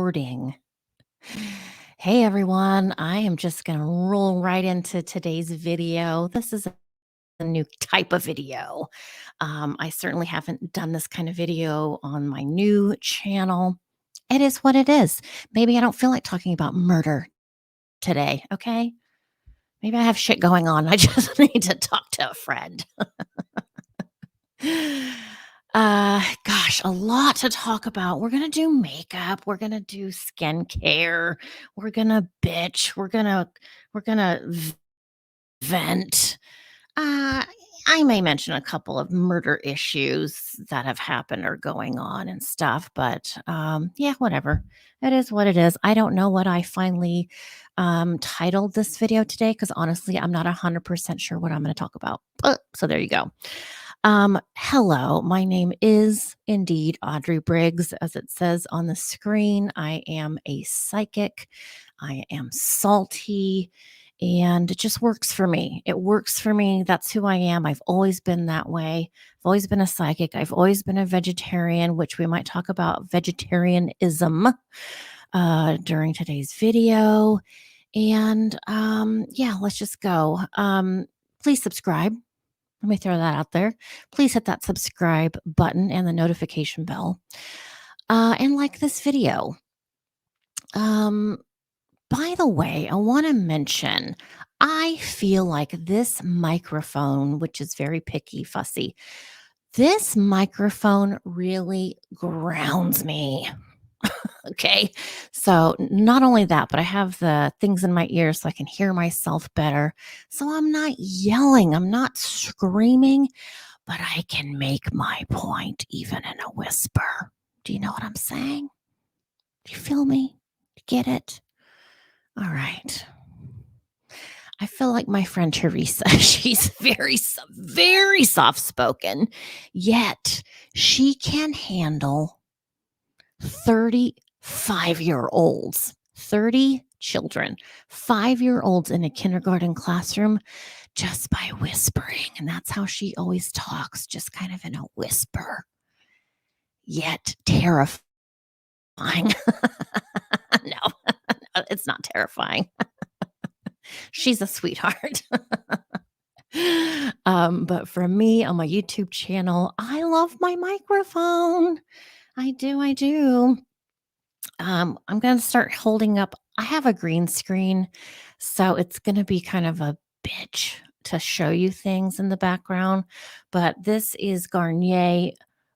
recording. Hey everyone, I am just going to roll right into today's video. This is a new type of video. I certainly haven't done this kind of video on my new channel. It is what it is. Maybe I don't feel like talking about murder today, okay? Maybe I have shit going on. I just need to talk to a friend. Gosh, a lot to talk about. We're gonna do makeup. We're gonna do skincare. We're gonna bitch. We're gonna vent. Uh, I may mention a couple of murder issues that have happened or going on and stuff, but yeah, whatever. It is what it is. I don't know what I finally titled this video today because honestly, I'm not 100% sure what I'm going to talk about. So there you go. Hello, my name is indeed Audrey Briggs, as it says on the screen. I am a psychic. I am salty, and it just works for me. It works for me. That's who I am. I've always been that way. I've always been a psychic. I've always been a vegetarian, which we might talk about vegetarianism during today's video. And yeah, let's just go. Please subscribe. Let me throw that out there. Please hit that subscribe button and the notification bell. And like this video. Um, by the way, I want to mention I feel like this microphone, which is very picky, fussy, this microphone really grounds me. Okay. So, not only that, but I have the things in my ears so I can hear myself better. So, I'm not yelling, I'm not screaming, but I can make my point even in a whisper. Do you know what I'm saying? Do you feel me? Get it? All right. I feel like my friend Teresa, she's very soft spoken, yet she can handle 35-year-olds, 30 children, 5-year-olds in a kindergarten classroom just by whispering. And that's how she always talks, just kind of in a whisper, yet terrifying. No, it's not terrifying. She's a sweetheart. But for me on my YouTube channel, I love my microphone. I do. I do. I'm going to start holding up. I have a green screen, so it's going to be kind of a bitch to show you things in the background. But this is Garnier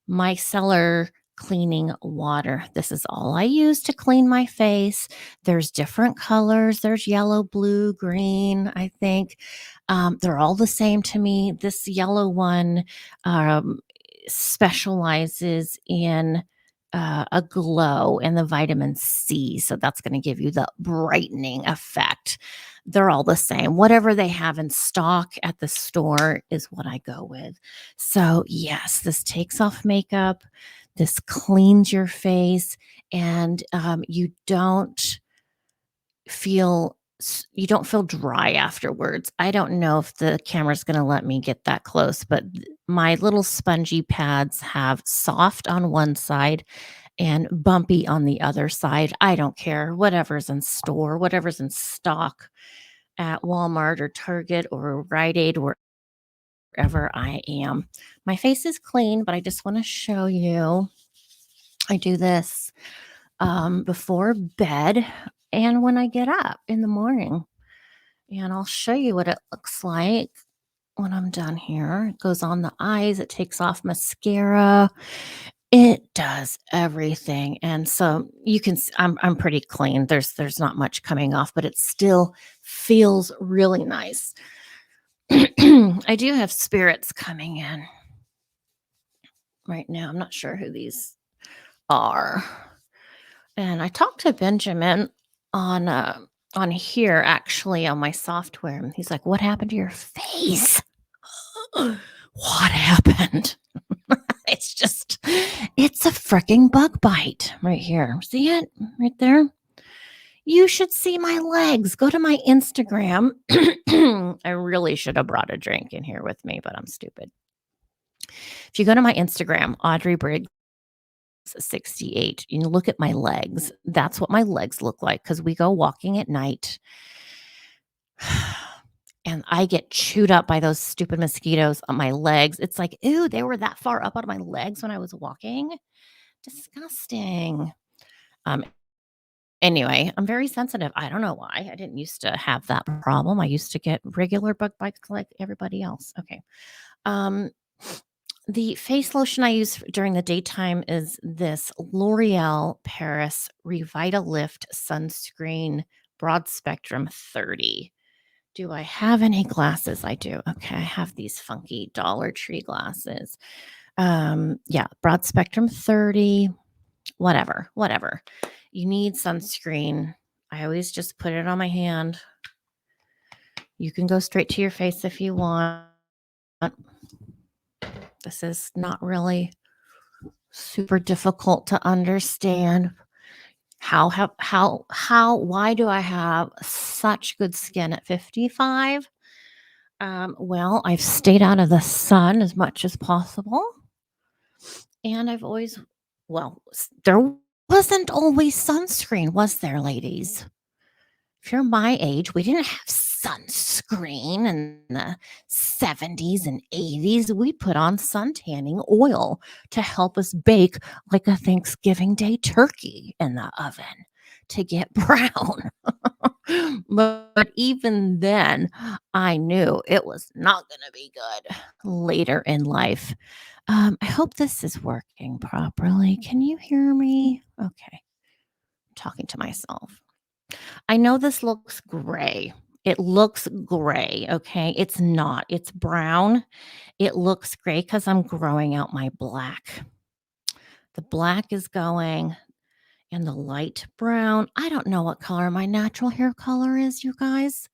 micellar cleaning water. This is all I use to clean my face. There's different colors. There's yellow, blue, green, I think. They're all the same to me. This yellow one specializes in a glow and the vitamin C. So that's going to give you the brightening effect. They're all the same. Whatever they have in stock at the store is what I go with. So, yes, this takes off makeup. This cleans your face, and feel you don't feel dry afterwards. I don't know if the camera's going to let me get that close, but my little spongy pads have soft on one side and bumpy on the other side. I don't care. Whatever's in store, whatever's in stock at Walmart or Target or Rite Aid, wherever I am. My face is clean, but I just want to show you. I do this before bed and when I get up in the morning. And I'll show you what it looks like when I'm done here. It goes on the eyes, it takes off mascara. It does everything. And so you can I'm pretty clean. There's not much coming off, but it still feels really nice. I do have spirits coming in right now. I'm not sure who these are. And I talked to Benjamin on here actually on my software. And he's like, "What happened to your face?" What happened? It's a freaking bug bite right here. See it right there? You should see my legs. Go to my Instagram. I really should have brought a drink in here with me, but I'm stupid. If you go to my Instagram, Audrey Briggs 68. You know, look at my legs. That's what my legs look like because we go walking at night and I get chewed up by those stupid mosquitoes on my legs. It's like, ew, they were that far up on my legs when I was walking. Disgusting. Um, anyway, I'm very sensitive. I don't know why. I didn't used to have that problem. I used to get regular bug bites like everybody else. Okay. Um, the face lotion I use during the daytime is this L'Oreal Paris Revitalift Sunscreen Broad Spectrum 30. Do I have any glasses? I do. Okay, I have these funky Dollar Tree glasses. Yeah, Broad Spectrum 30, whatever. You need sunscreen. I always just put it on my hand. You can go straight to your face if you want. This is not really super difficult to understand. Why do I have such good skin at 55? Well, I've stayed out of the sun as much as possible. And I've always, well, there wasn't always sunscreen, was there, ladies? If you're my age, we didn't have sunscreen in the 70s and 80s. We put on sun tanning oil to help us bake like a Thanksgiving Day turkey in the oven to get brown. But even then, I knew it was not going to be good later in life. I hope this is working properly. Can you hear me? Okay. Talking to myself. I know this looks gray. It looks gray, okay? It's not. It's brown. It looks gray because I'm growing out my black. The black is going and the light brown. I don't know what color my natural hair color is, you guys.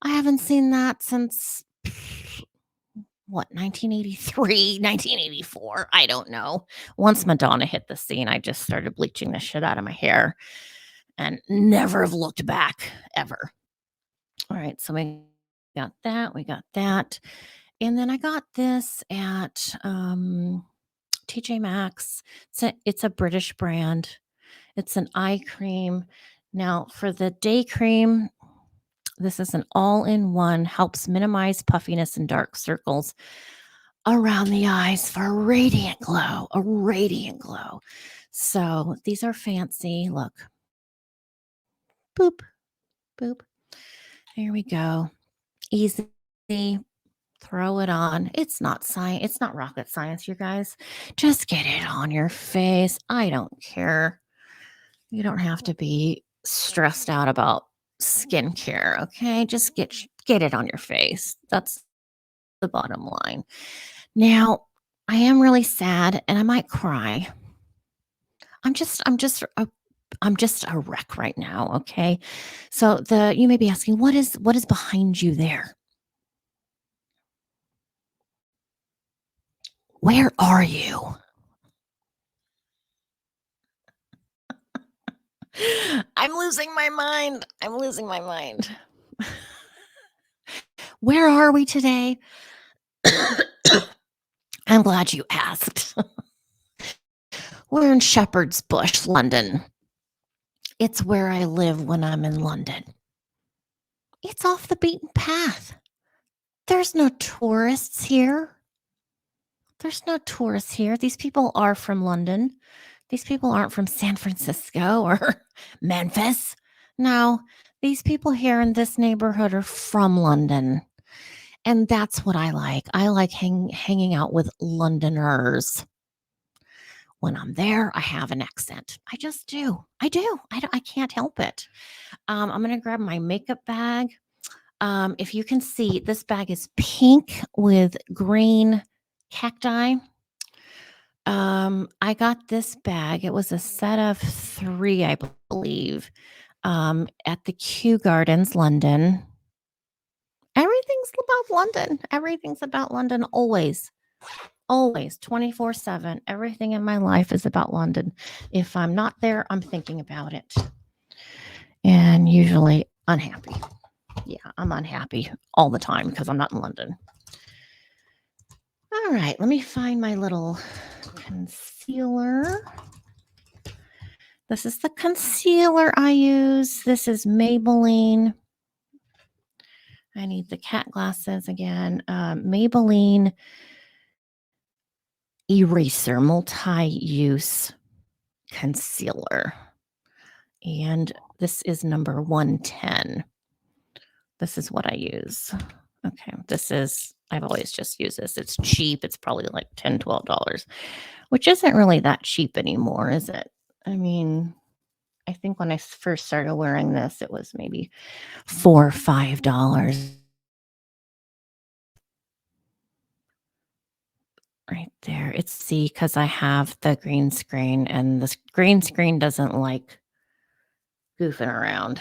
I haven't seen that since what, 1983, 1984? I don't know. Once Madonna hit the scene, I just started bleaching the shit out of my hair and never have looked back ever. All right, so we got that, and then I got this at, TJ Maxx. It's a British brand. It's an eye cream. Now for the day cream, this is an all-in-one, helps minimize puffiness and dark circles around the eyes for a radiant glow. So these are fancy. Look. Boop, boop. There we go. Easy. Throw it on. It's not science. It's not rocket science, you guys. Just get it on your face. I don't care. You don't have to be stressed out about skincare, okay? Just get it on your face. That's the bottom line. Now, I am really sad and I might cry. I'm just a wreck right now, okay? So you may be asking, what is behind you there? Where are you? I'm losing my mind. I'm losing my mind. Where are we today? I'm glad you asked. We're in Shepherd's Bush, London. It's where I live when I'm in London. It's off the beaten path. There's no tourists here. These people are from London. These people aren't from San Francisco or Memphis. No, these people here in this neighborhood are from London. And that's what I like. I like hanging out with Londoners. When I'm there, I have an accent. I just do. I do. I can't help it. I'm going to grab my makeup bag. If you can see, this bag is pink with green cacti. I got this bag. It was a set of 3, I believe, at the Kew Gardens, London. Everything's about London always. Always 24/7. Everything in my life is about London. If I'm not there, I'm thinking about it. And usually unhappy. Yeah, I'm unhappy all the time because I'm not in London. All right, let me find my little concealer. This is the concealer I use. This is Maybelline. I need the cat glasses again. Maybelline Eraser Multi-Use Concealer. And this is number 110. This is what I use. Okay, I've always just used this. It's cheap. It's probably like $10, $12, which isn't really that cheap anymore, is it? I mean, I think when I first started wearing this, it was maybe $4 or $5 right there. It's see, because I have the green screen, and this green screen doesn't like goofing around.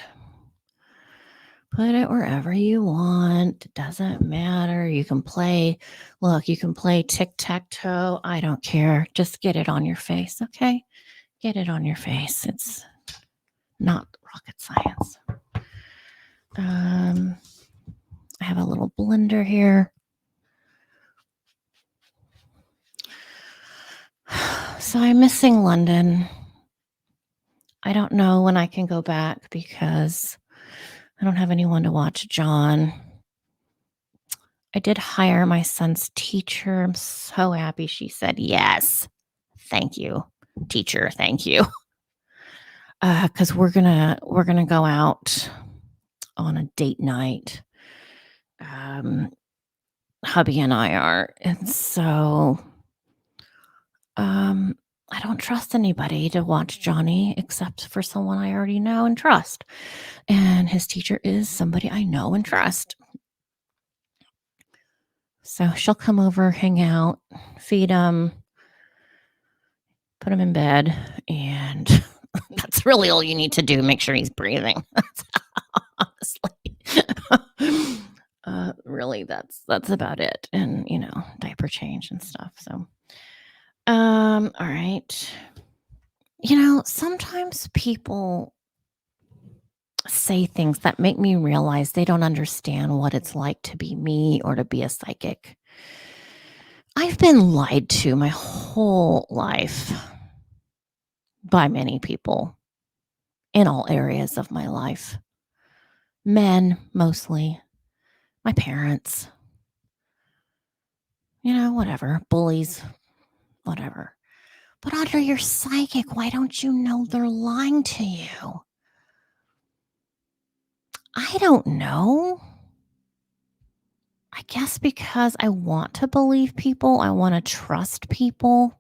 Put it wherever you want. It doesn't matter. You can play tic-tac-toe. I don't care. Just get it on your face, okay? Get it on your face. It's not rocket science. I have a little blender here. So I'm missing London. I don't know when I can go back because I don't have anyone to watch John. I did hire my son's teacher. I'm so happy she said yes. Thank you, teacher. Thank you. Because we're gonna go out on a date night. Hubby and I are, and so I don't trust anybody to watch Johnny except for someone I already know and trust. And his teacher is somebody I know and trust. So she'll come over, hang out, feed him, put him in bed, and that's really all you need to do. Make sure he's breathing. Honestly. Really, that's about it. And, diaper change and stuff. So, all right. Sometimes people say things that make me realize they don't understand what it's like to be me or to be a psychic. I've been lied to my whole life by many people in all areas of my life. Men, mostly. My parents. Whatever. Bullies. Whatever. But Audrey, you're psychic. Why don't you know they're lying to you? I don't know. I guess because I want to believe people. I want to trust people.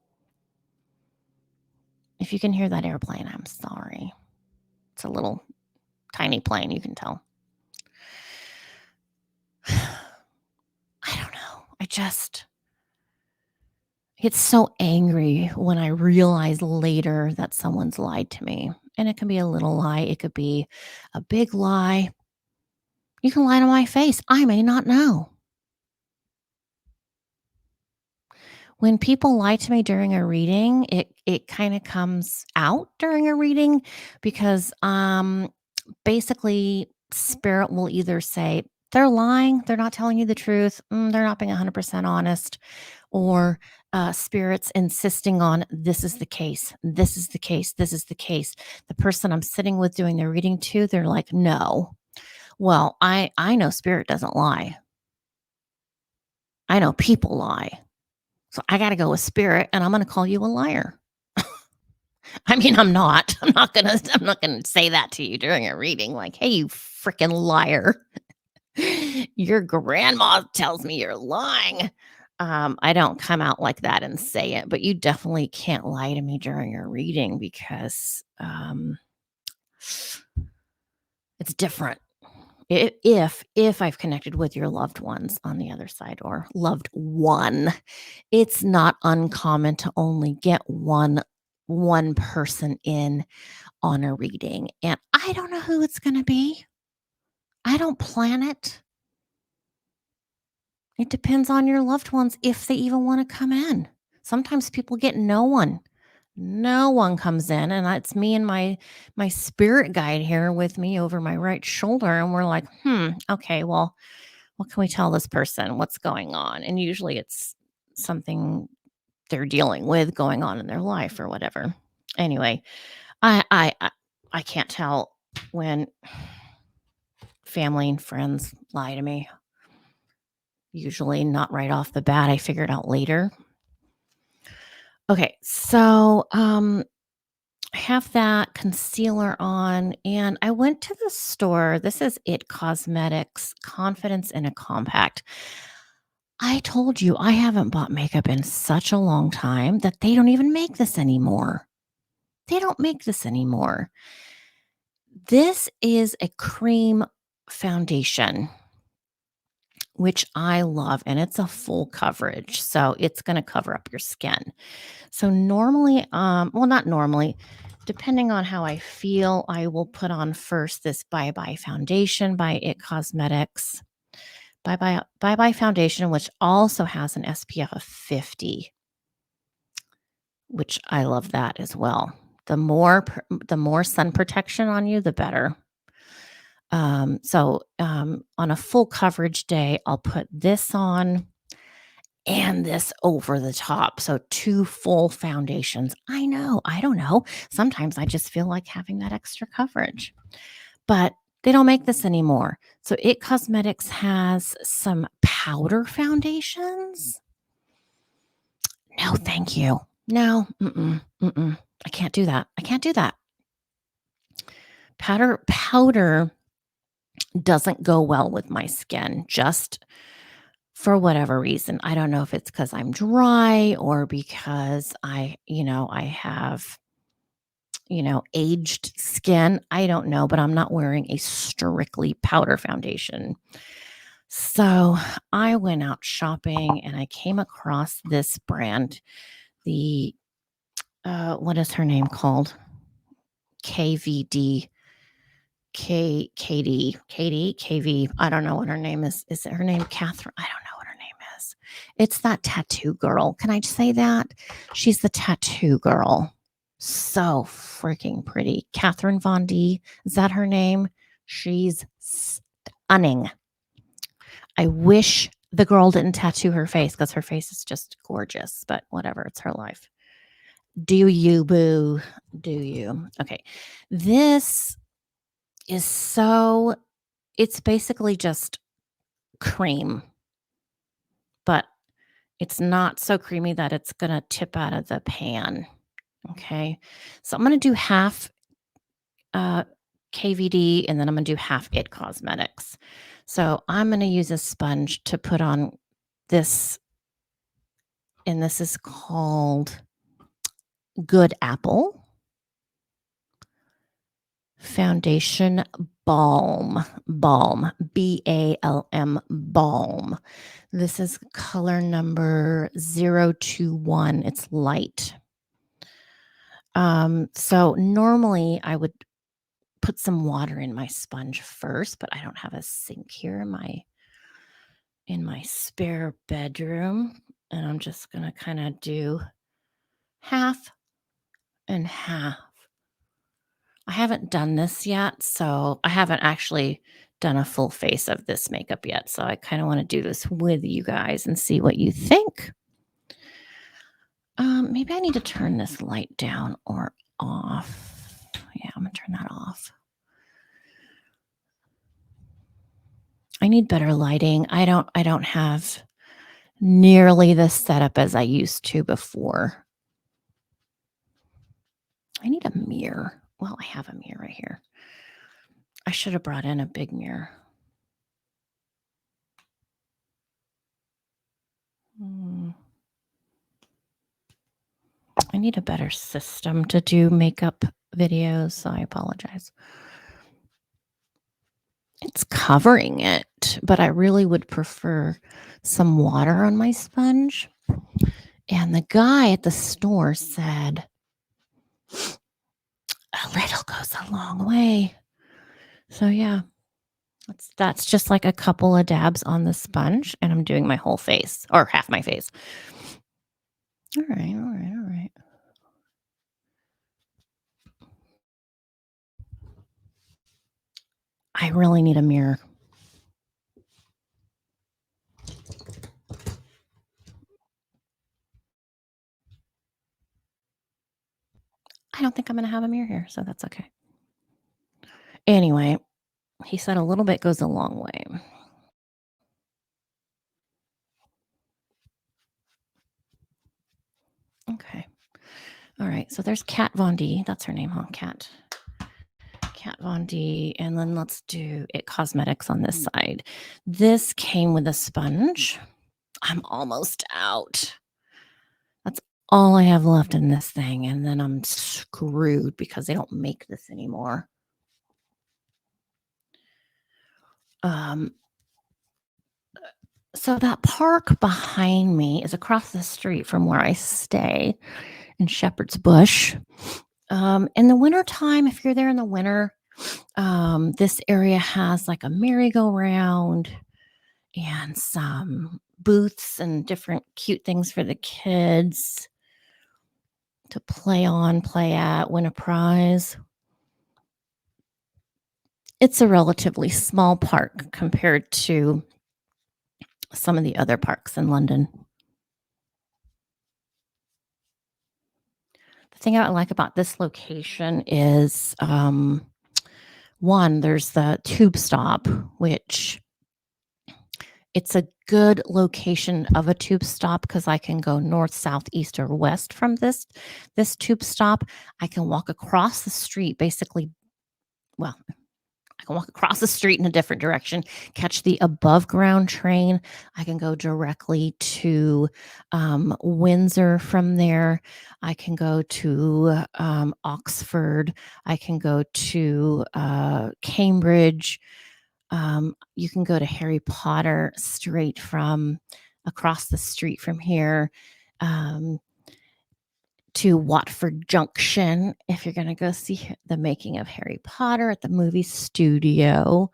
If you can hear that airplane, I'm sorry. It's a little tiny plane, you can tell. I don't know. I just get so angry when I realize later that someone's lied to me. And it can be a little lie. It could be a big lie. You can lie to my face. I may not know. When people lie to me during a reading, it kind of comes out during a reading because basically spirit will either say they're lying, they're not telling you the truth, they're not being 100% honest, or spirits insisting on this is the case, this is the case, this is the case. The person I'm sitting with doing the reading to, they're like, no. Well, I know spirit doesn't lie. I know people lie. So I got to go with spirit, and I'm going to call you a liar. I mean, I'm not going to say that to you during a reading like, "Hey, you freaking liar. Your grandma tells me you're lying." I don't come out like that and say it, but you definitely can't lie to me during a reading because it's different. If I've connected with your loved ones on the other side or loved one, it's not uncommon to only get one person in on a reading. And I don't know who it's going to be. I don't plan it. It depends on your loved ones if they even want to come in. Sometimes people get no one. No one comes in, and it's me and my spirit guide here with me over my right shoulder, and we're like, okay, well, what can we tell this person? What's going on? And usually it's something they're dealing with going on in their life or whatever. Anyway, I can't tell when family and friends lie to me. Usually not right off the bat. I figure it out later. Okay, so I have that concealer on, and I went to the store. This is It Cosmetics Confidence in a Compact. I told you I haven't bought makeup in such a long time that they don't even make this anymore. They don't make this anymore. This is a cream foundation, which I love, and it's a full coverage. So it's going to cover up your skin. So normally, well, not normally, depending on how I feel, I will put on first this Bye Bye Foundation by It Cosmetics. Bye Bye Foundation, which also has an SPF of 50, which I love that as well. The more sun protection on you, the better. On a full coverage day, I'll put this on and this over the top. So 2 full foundations. I know, I don't know. Sometimes I just feel like having that extra coverage, but they don't make this anymore. So It Cosmetics has some powder foundations. No, thank you. No, I can't do that. I can't do that. Powder doesn't go well with my skin, just for whatever reason. I don't know if it's because I'm dry or because I have, aged skin. I don't know, but I'm not wearing a strictly powder foundation. So I went out shopping and I came across this brand. The what is her name called? KVD. KV. I don't know what her name is. Is it her name Catherine? I don't know what her name is. It's that tattoo girl. Can I say that? She's the tattoo girl. So freaking pretty. Catherine Von D. Is that her name? She's stunning. I wish the girl didn't tattoo her face because her face is just gorgeous, but whatever. It's her life. Do you, boo? Do you? Okay. This is it's basically just cream, but it's not so creamy that it's going to tip out of the pan. Okay. So I'm going to do half uh, KVD and then I'm going to do half It Cosmetics. So I'm going to use a sponge to put on this, and this is called Good Apple Foundation Balm. BALM Balm. This is color number 021. It's light. So normally I would put some water in my sponge first, but I don't have a sink here in my spare bedroom. And I'm just gonna kind of do half and half. I haven't done this yet, so I haven't actually done a full face of this makeup yet. So I kind of want to do this with you guys and see what you think. Maybe I need to turn this light down or off. Yeah, I'm gonna turn that off. I need better lighting. I don't have nearly the setup as I used to before. I need a mirror. Well, I have a mirror right here. I should have brought in a big mirror. I need a better system to do makeup videos, so I apologize. It's covering it, but I really would prefer some water on my sponge. And the guy at the store said, a little goes a long way. So yeah, that's just like a couple of dabs on the sponge, and I'm doing my whole face or half my face. All right, all right, all right. I really need a mirror. I don't think I'm gonna have a mirror here, so that's okay. Anyway, he said a little bit goes a long way. Okay. All right. So there's Kat Von D. That's her name, huh? Kat Von D. And then let's do It Cosmetics on this side. This came with a sponge. I'm almost out. That's all I have left in this thing. And then I'm screwed because they don't make this anymore. So that park behind me is across the street from where I stay in Shepherd's Bush. In the wintertime, if you're there in the winter, this area has like a merry-go-round and some booths and different cute things for the kids to play on, play at, win a prize. It's a relatively small park compared to some of the other parks in London. The thing I like about this location is one, there's the tube stop, which it's a good location of a tube stop because I can go north, south, east, or west from this tube stop. I can walk across the street, basically. Well, I can walk across the street in a different direction, catch the above ground train. I can go directly to Windsor from there. I can go to Oxford. I can go to Cambridge. You can go to Harry Potter straight from across the street from here. To Watford Junction if you're going to go see the making of Harry Potter at the movie studio.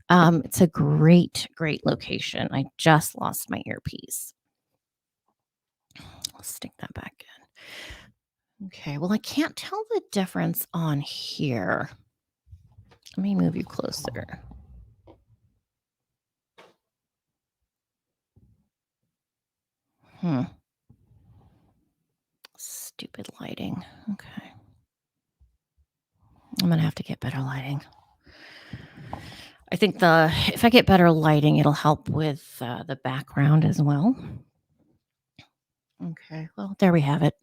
It's a great, great location. I just lost my earpiece. I'll stick that back in. Okay, well, I can't tell the difference on here. Let me move you closer. Stupid lighting. Okay. I'm going to have to get better lighting. I think if I get better lighting, it'll help with the background as well. Okay, well, there we have it.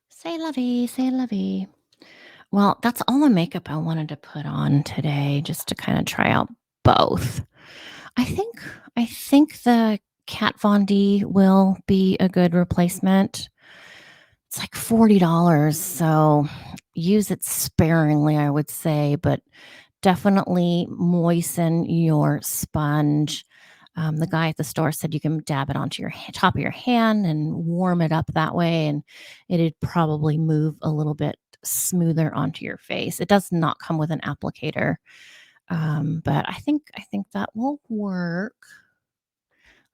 Say la vie, say la vie. Well, that's all the makeup I wanted to put on today, just to kind of try out both. I think I think the Kat Von D will be a good replacement. It's like $40, so use it sparingly, I would say, but definitely moisten your sponge. The guy at the store said you can dab it onto your top of your hand and warm it up that way, and it'd probably move a little bit smoother onto your face. It does not come with an applicator, but I think that will work.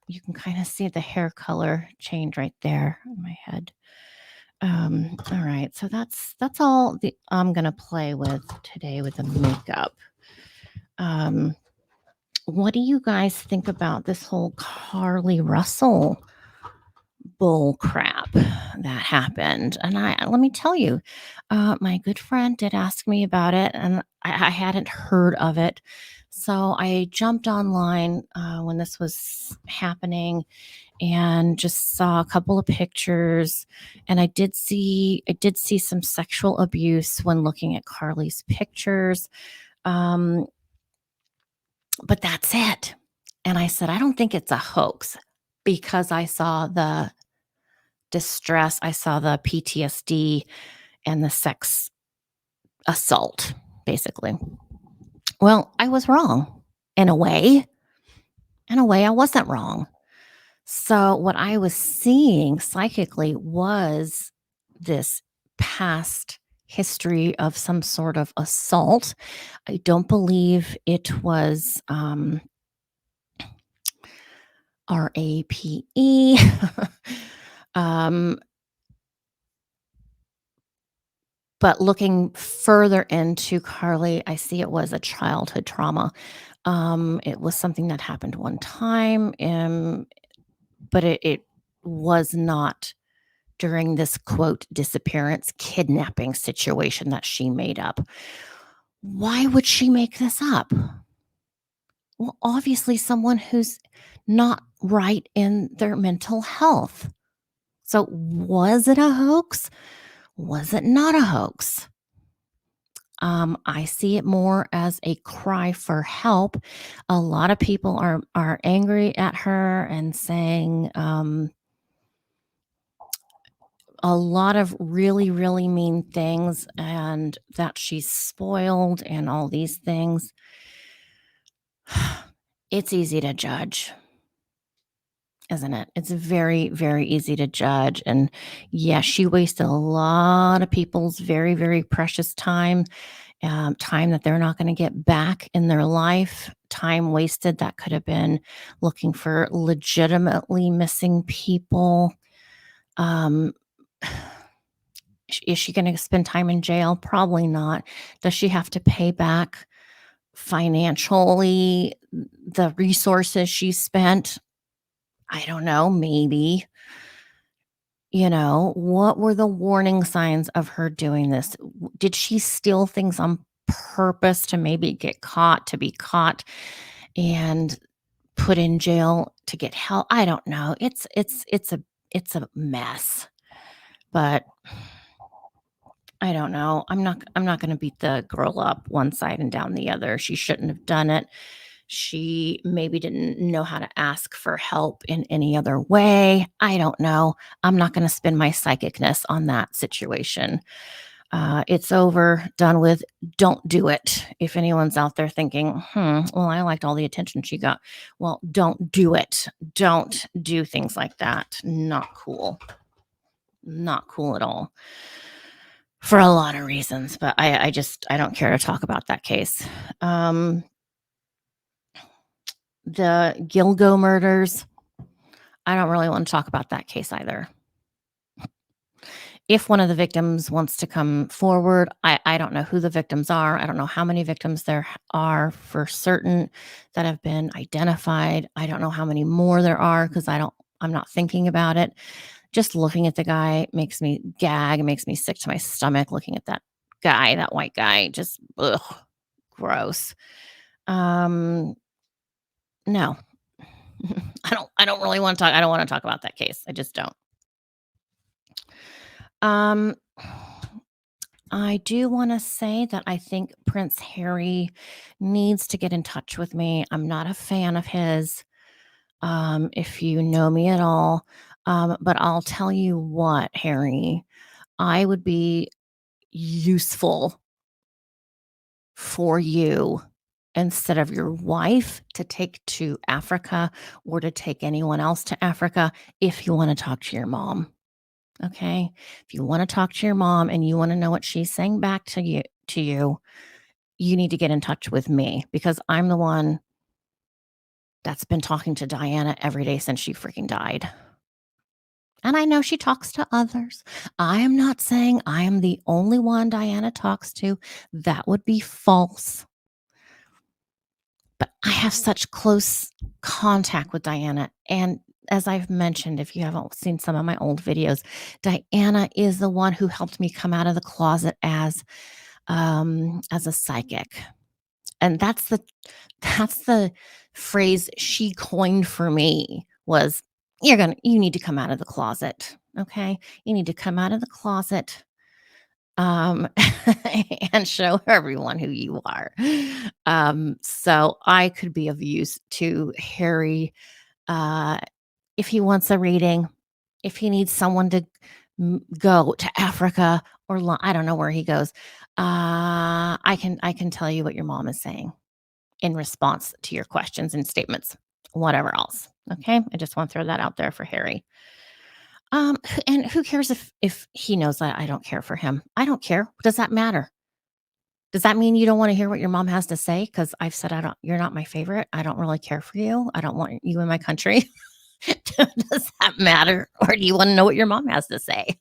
You can kind of see the hair color change right there on my head. All right, so that's all I'm gonna play with today with the makeup. What do you guys think about this whole Carly Russell bull crap that happened? And let me tell you, my good friend did ask me about it, and I hadn't heard of it. So I jumped online when this was happening and just saw a couple of pictures, and I did see some sexual abuse when looking at Carly's pictures. But that's it. And I said, I don't think it's a hoax because I saw the distress, I saw the PTSD and the sex assault, basically. Well, I was wrong in a way. In a way, I wasn't wrong. So, what I was seeing psychically was this past history of some sort of assault. I don't believe it was RAPE. um, But looking further into Carly, I see it was a childhood trauma. It was something that happened one time, but it was not during this quote disappearance kidnapping situation that she made up. Why would she make this up? Well, obviously, someone who's not right in their mental health. So, was it a hoax? Was it not a hoax? I see it more as a cry for help. A lot of people are angry at her and saying a lot of really, really mean things, and that she's spoiled and all these things. It's easy to judge, isn't it? It's very, very easy to judge. And yes, she wasted a lot of people's very, very precious time, time that they're not going to get back in their life, time wasted that could have been looking for legitimately missing people. Um, is she going to spend time in jail? Probably not. Does she have to pay back financially the resources she spent? I don't know, maybe. What were the warning signs of her doing this? Did she steal things on purpose to maybe get caught, to be caught and put in jail to get help? I don't know. It's a mess. But I don't know. I'm not going to beat the girl up one side and down the other. She shouldn't have done it. She maybe didn't know how to ask for help in any other way. I don't know. I'm not going to spin my psychicness on that situation. It's over, done with. Don't do it. If anyone's out there thinking, well, I liked all the attention she got. Well, don't do it. Don't do things like that. Not cool. Not cool at all for a lot of reasons. But I don't care to talk about that case. The Gilgo murders, I don't really want to talk about that case either. If one of the victims wants to come forward, I don't know who the victims are. I don't know how many victims there are for certain that have been identified. I don't know how many more there are because I'm not thinking about it. Just looking at the guy makes me gag, it makes me sick to my stomach looking at that guy, that white guy. Just ugh, gross. No. I don't really want to talk. I don't want to talk about that case. I just don't. Um, I do want to say that I think Prince Harry needs to get in touch with me. I'm not a fan of his, if you know me at all. But I'll tell you what, Harry, I would be useful for you instead of your wife to take to Africa or to take anyone else to Africa if you want to talk to your mom. Okay. If you want to talk to your mom and you want to know what she's saying back to you, you need to get in touch with me because I'm the one that's been talking to Diana every day since she freaking died. And I know she talks to others. I am not saying I am the only one Diana talks to. That would be false. But I have such close contact with Diana. And as I've mentioned, if you haven't seen some of my old videos, Diana is the one who helped me come out of the closet as a psychic. And that's the phrase she coined for me was you need to come out of the closet. Okay. You need to come out of the closet um, and show everyone who you are. So I could be of use to Harry uh, if he wants a reading, if he needs someone to go to Africa or I don't know where he goes. I can tell you what your mom is saying in response to your questions and statements, whatever else. Okay, I just want to throw that out there for Harry. And who cares if he knows that I don't care for him? I don't care. Does that matter? Does that mean you don't want to hear what your mom has to say? Because I've said you're not my favorite. I don't really care for you. I don't want you in my country. Does that matter? Or do you want to know what your mom has to say?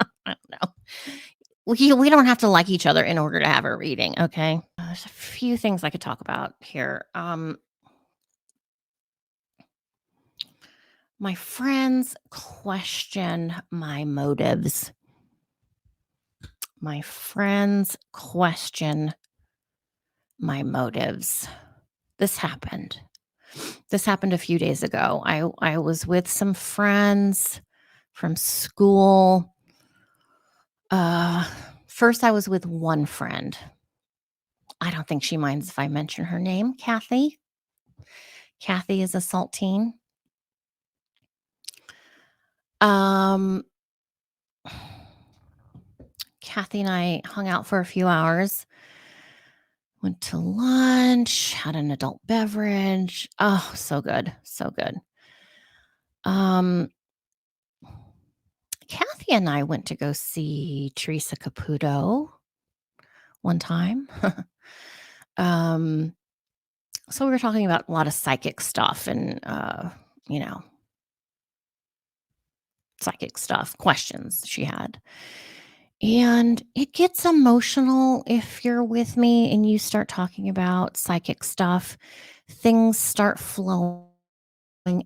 I don't know. we don't have to like each other in order to have a reading, okay? There's a few things I could talk about here. My friends question my motives. My friends question my motives. This happened. This happened a few days ago. I was with some friends from school. Uh, First I was with one friend. I don't think she minds if I mention her name, Kathy. Kathy is a saltine. Um, Kathy and I hung out for a few hours, went to lunch, had an adult beverage. Oh, so good. So good. Um, Kathy and I went to go see Teresa Caputo one time. um, so we were talking about a lot of psychic stuff and, you know, psychic stuff, questions she had. And it gets emotional if you're with me and you start talking about psychic stuff. Things start flowing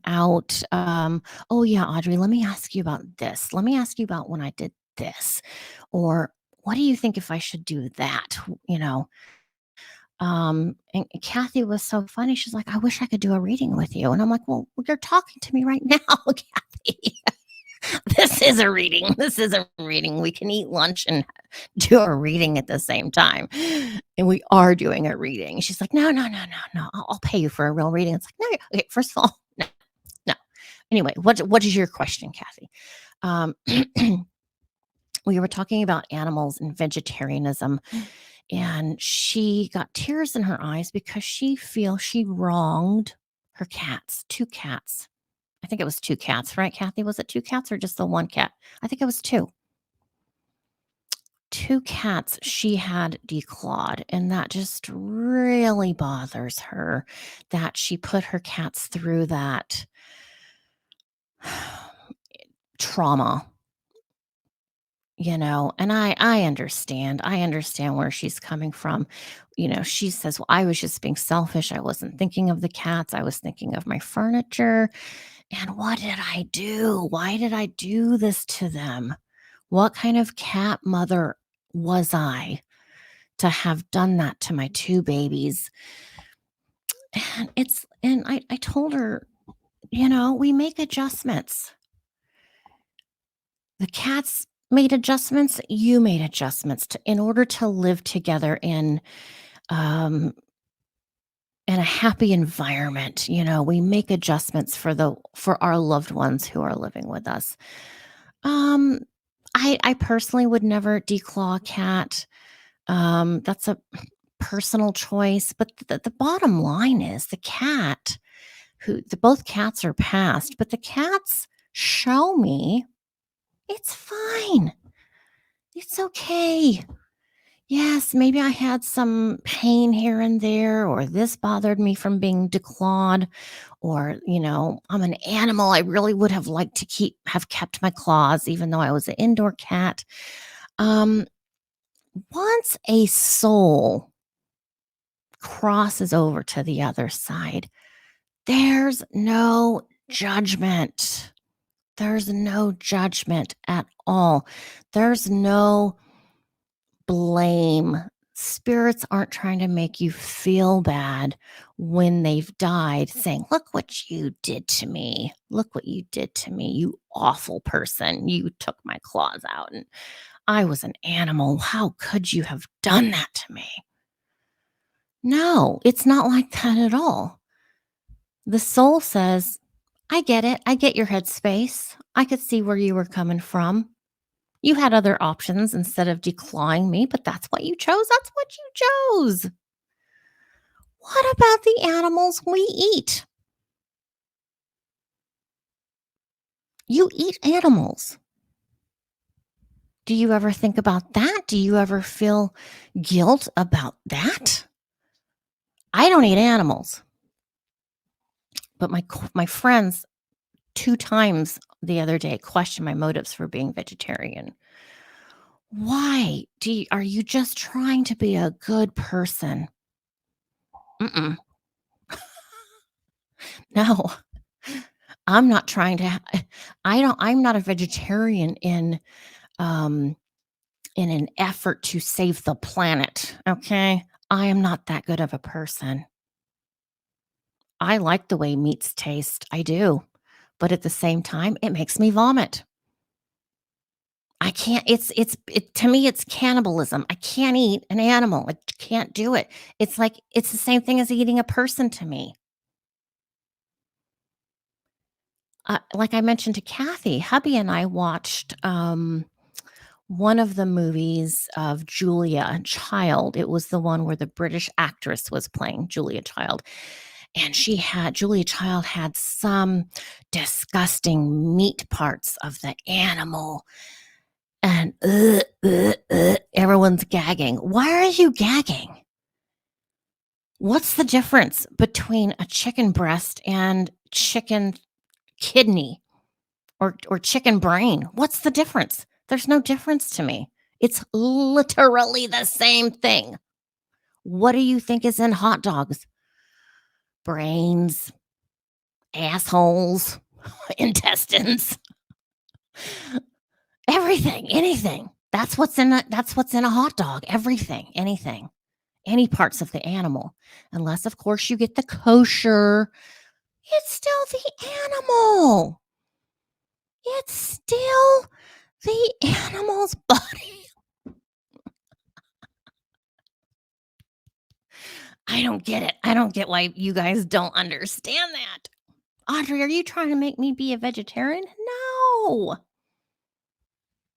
out. Oh, yeah, Audrey, let me ask you about this. Let me ask you about when I did this. Or what do you think if I should do that? You know, and Kathy was so funny. She's like, I wish I could do a reading with you. And I'm like, well, you're talking to me right now, Kathy. This is a reading. This is a reading. We can eat lunch and do a reading at the same time. And we are doing a reading. She's like, no, no, no, no, no. I'll pay you for a real reading. It's like, no, okay, first of all, no, no. Anyway, what is your question, Kathy? Um, we were talking about animals and vegetarianism, and she got tears in her eyes because she feels she wronged her cats, two cats. I think it was 2 cats, right, Kathy? Was it 2 cats or just the 1 cat? I think it was 2. 2 cats she had declawed, and that just really bothers her that she put her cats through that trauma, and I understand. I understand where she's coming from. She says, "Well, I was just being selfish. I wasn't thinking of the cats. I was thinking of my furniture. And what did I do? Why did I do this to them? What kind of cat mother was I to have done that to my 2 babies?" And I told her, we make adjustments. The cats made adjustments, you made adjustments in order to live together um in a happy environment. We make adjustments for our loved ones who are living with us. Um, I personally would never declaw a cat. That's a personal choice, but the bottom line is both cats are passed, but the cats show me it's fine. It's okay. Yes, maybe I had some pain here and there, or this bothered me from being declawed, or, I'm an animal. I really would have liked to have kept my claws, even though I was an indoor cat. Um, Once a soul crosses over to the other side, there's no judgment. There's no judgment at all. There's no blame. Spirits aren't trying to make you feel bad when they've died, saying, "Look what you did to me. Look what you did to me, you awful person. You took my claws out, and I was an animal. How could you have done that to me?" No, it's not like that at all. The soul says, I get it. I get your headspace. I could see where you were coming from. You had other options instead of declawing me, but that's what you chose. That's what you chose. What about the animals we eat? You eat animals. Do you ever think about that? Do you ever feel guilt about that? I don't eat animals, but my friends 2 times the other day questioned my motives for being vegetarian. Why are you just trying to be a good person? Mm-mm. No, I'm not trying to I'm not a vegetarian um, in an effort to save the planet, okay? I am not that good of a person. I like the way meats taste, I do, but at the same time, it makes me vomit. I can't it to me, it's cannibalism. I can't eat an animal. I can't do it. It's like it's the same thing as eating a person to me. Like I mentioned to Kathy, hubby and I watched, one of the movies of Julia Child. It was the one where the British actress was playing Julia Child, and Julia Child had some disgusting meat parts of the animal, and everyone's gagging. Why are you gagging? What's the difference between a chicken breast and chicken kidney or chicken brain? What's the difference? There's no difference to me. It's literally the same thing. What do you think is in hot dogs? Brains, assholes, intestines, everything, anything. That's what's in a hot dog. Everything, anything. Any parts of the animal. Unless of course you get the kosher, it's still the animal. It's still the animal's body. I don't get it. I don't get why you guys don't understand that. Audrey, are you trying to make me be a vegetarian? No.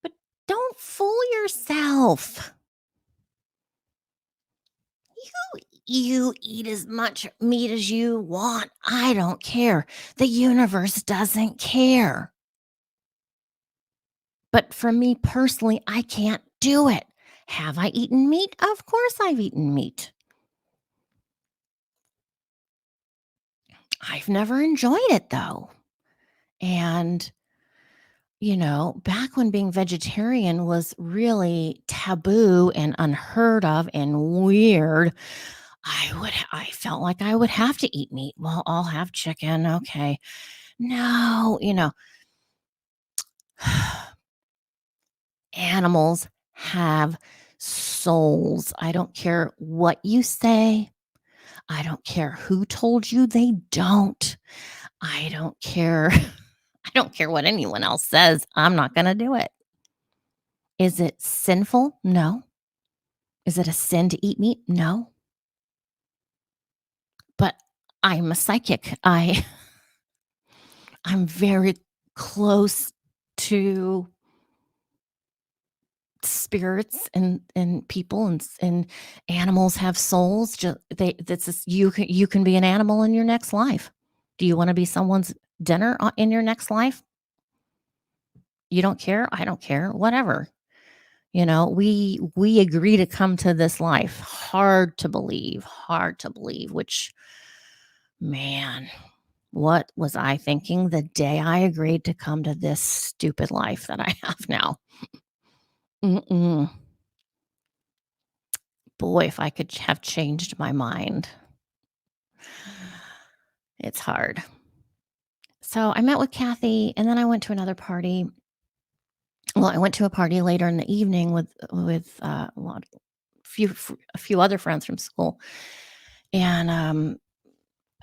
But don't fool yourself. You eat as much meat as you want. I don't care. The universe doesn't care. But for me personally, I can't do it. Have I eaten meat? Of course I've eaten meat. I've never enjoyed it though. And, back when being vegetarian was really taboo and unheard of and weird, I felt like I would have to eat meat. Well, I'll have chicken. Okay. No, animals have souls. I don't care what you say. I don't care who told you they don't. I don't care. I don't care what anyone else says. I'm not going to do it. Is it sinful? No. Is it a sin to eat meat? No. But I'm a psychic. I'm very close to spirits and people and animals have souls. Just they that's just, you can be an animal in your next life. Do you want to be someone's dinner in your next life? You don't care? I don't care. Whatever. We agree to come to this life. Hard to believe, which man, what was I thinking the day I agreed to come to this stupid life that I have now? Mm-mm. Boy, if I could have changed my mind. It's hard. So I met with Kathy and then I went to another party. Well, I went to a party later in the evening with a few other friends from school. And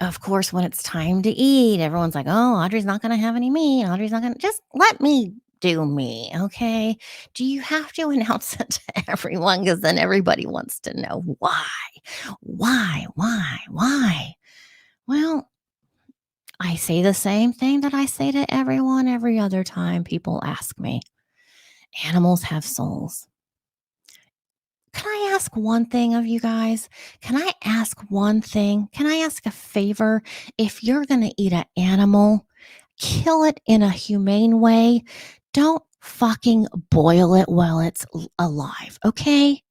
of course, when it's time to eat, everyone's like, "Oh, Audrey's not gonna have any meat. Audrey's not gonna just let me do me, okay?" Do you have to announce it to everyone? Because then everybody wants to know why. Why? Well, I say the same thing that I say to everyone every other time people ask me. Animals have souls. Can I ask one thing of you guys? Can I ask one thing? Can I ask a favor? If you're going to eat an animal, kill it in a humane way. Don't fucking boil it while it's alive, okay?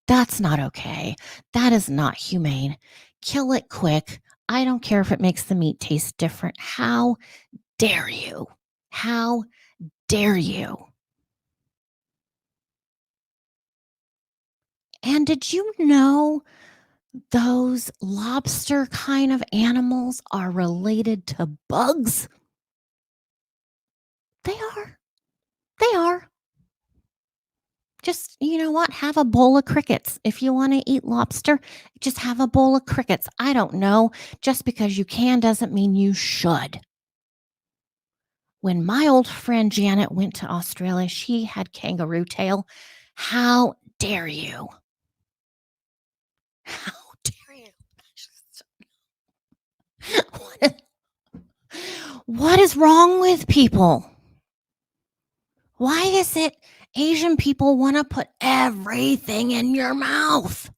That's not okay. That is not humane. Kill it quick. I don't care if it makes the meat taste different. How dare you? How dare you? And did you know those lobster kind of animals are related to bugs? They are. They are. Just, you know what? Have a bowl of crickets. If you want to eat lobster, just have a bowl of crickets. I don't know. Just because you can doesn't mean you should. When my old friend Janet went to Australia, she had kangaroo tail. How dare you? How dare you? What what is wrong with people? Why is it Asian people want to put everything in your mouth?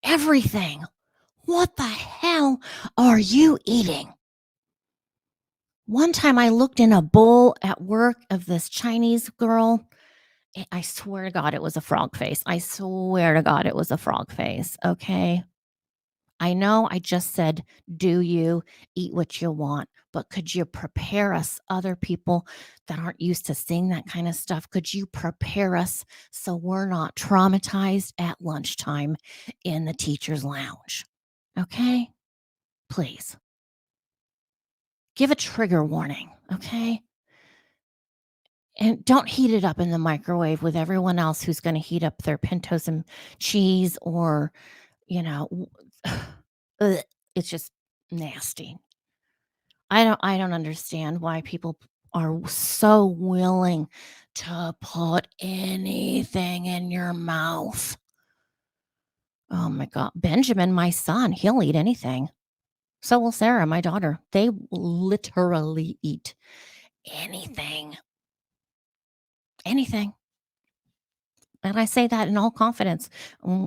Everything. What the hell are you eating? One time I looked in a bowl at work of this Chinese girl. I swear to God it was a frog face. I swear to God it was a frog face. Okay. I know I just said, do you eat what you want, but could you prepare us, other people that aren't used to seeing that kind of stuff? Could you prepare us so we're not traumatized at lunchtime in the teacher's lounge? Okay. Please give a trigger warning. Okay. And don't heat it up in the microwave with everyone else who's going to heat up their pintos and cheese or, you know, ugh, it's just nasty. I don't understand why people are so willing to put anything in your mouth. Oh my god. Benjamin, my son, he'll eat anything. So will Sarah, my daughter. They literally eat anything. Anything. And I say that in all confidence.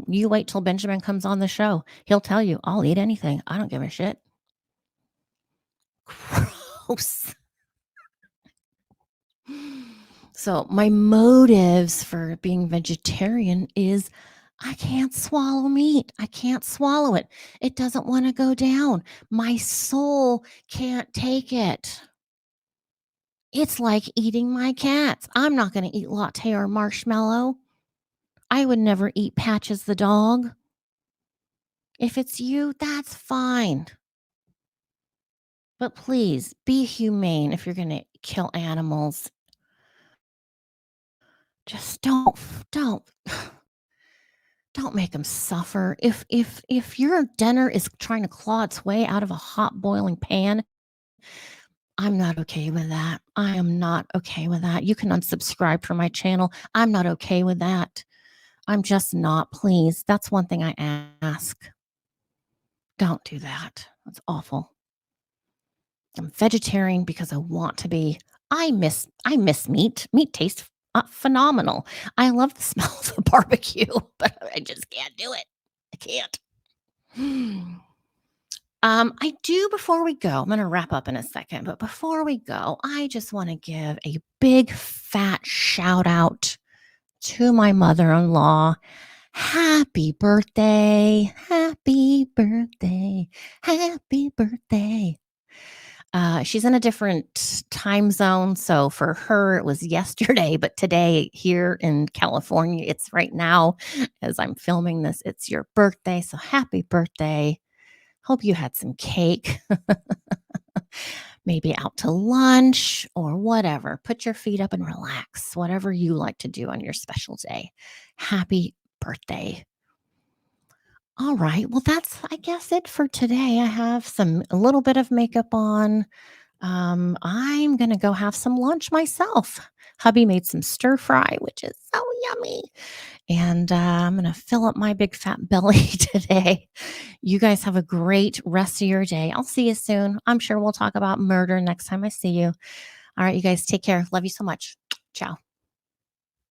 You wait till Benjamin comes on the show. He'll tell you, "I'll eat anything. I don't give a shit." Gross. So, my motives for being vegetarian is I can't swallow meat. I can't swallow it. It doesn't want to go down. My soul can't take it. It's like eating my cats. I'm not going to eat latte or marshmallow. I would never eat Patches the dog. If it's you, that's fine. But please be humane if you're going to kill animals. Just don't don't make them suffer. If your dinner is trying to claw its way out of a hot boiling pan, I'm not okay with that. I am not okay with that. You can unsubscribe from my channel. I'm not okay with that. I'm just not, please. That's one thing I ask. Don't do that. That's awful. I'm vegetarian because I want to be. I miss meat. Meat tastes phenomenal. I love the smell of the barbecue, but I just can't do it. I can't. I do before we go. I'm going to wrap up in a second, but before we go, I just want to give a big fat shout out to my mother-in-law. Happy birthday. Happy birthday. Happy birthday. She's in a different time zone. So for her, it was yesterday, but today here in California, it's right now as I'm filming this, it's your birthday. So happy birthday. Hope you had some cake, maybe out to lunch or whatever. Put your feet up and relax, whatever you like to do on your special day. Happy birthday. All right. Well, that's, I guess, it for today. I have a little bit of makeup on. I'm going to go have some lunch myself. Hubby made some stir fry, which is so yummy. And I'm going to fill up my big fat belly today. You guys have a great rest of your day. I'll see you soon. I'm sure we'll talk about murder next time I see you. All right, you guys take care. Love you so much. Ciao.